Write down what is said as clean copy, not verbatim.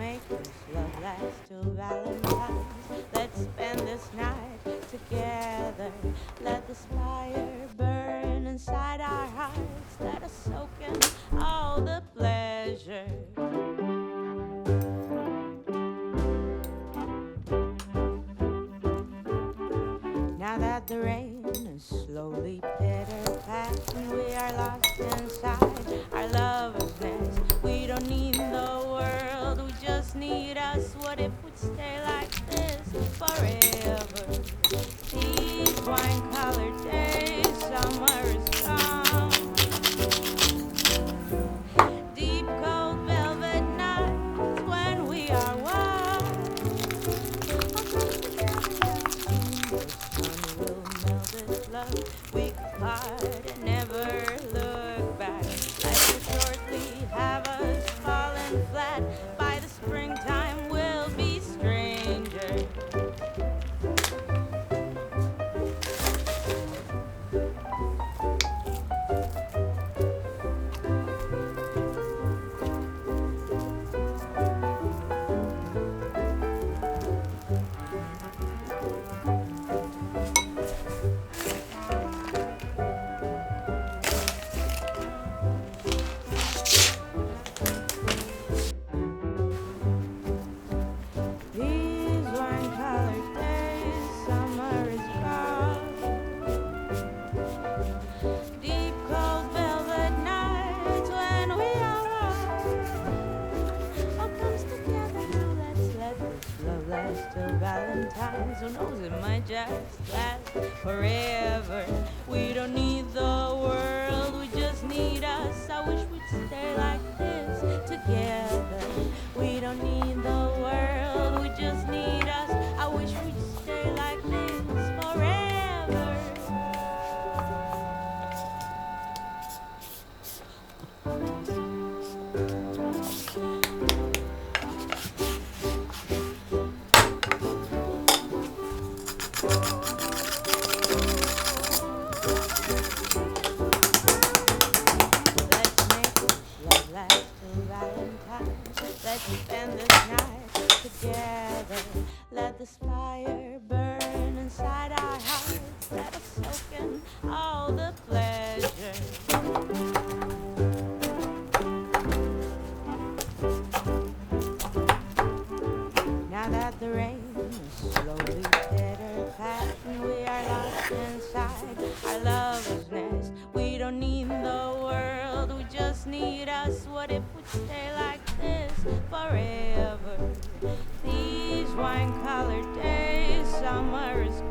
make this love last till Valentine's. Let's spend this night together. Let this fire burn inside our hearts. Let us soak in all the pleasure. Now that the rain is slowly pitter-patting, we are lost inside our lover's nest. We don't need the world, we just need us. What if we'd stay like this forever? These wine-colored days, summer is gone. Deep cold velvet nights when we are one. Love, we could part and never look back. Life will shortly have us falling flat. By the springtime, we'll be strangers. Till Valentine's, who knows, it might just last forever. We don't need the world, we just need us. I wish we'd stay like this together. We don't need the world, we just need us. I wish we'd stay like this forever. Let's spend this night together. Let this fire burn inside our hearts. Let us soak in all the pleasure. Now that the rain is slowly pitter-patting, we are lost inside our lover's nest. We don't need the world, we just need us. What if we'd stay like this forever? These wine-colored days, summer is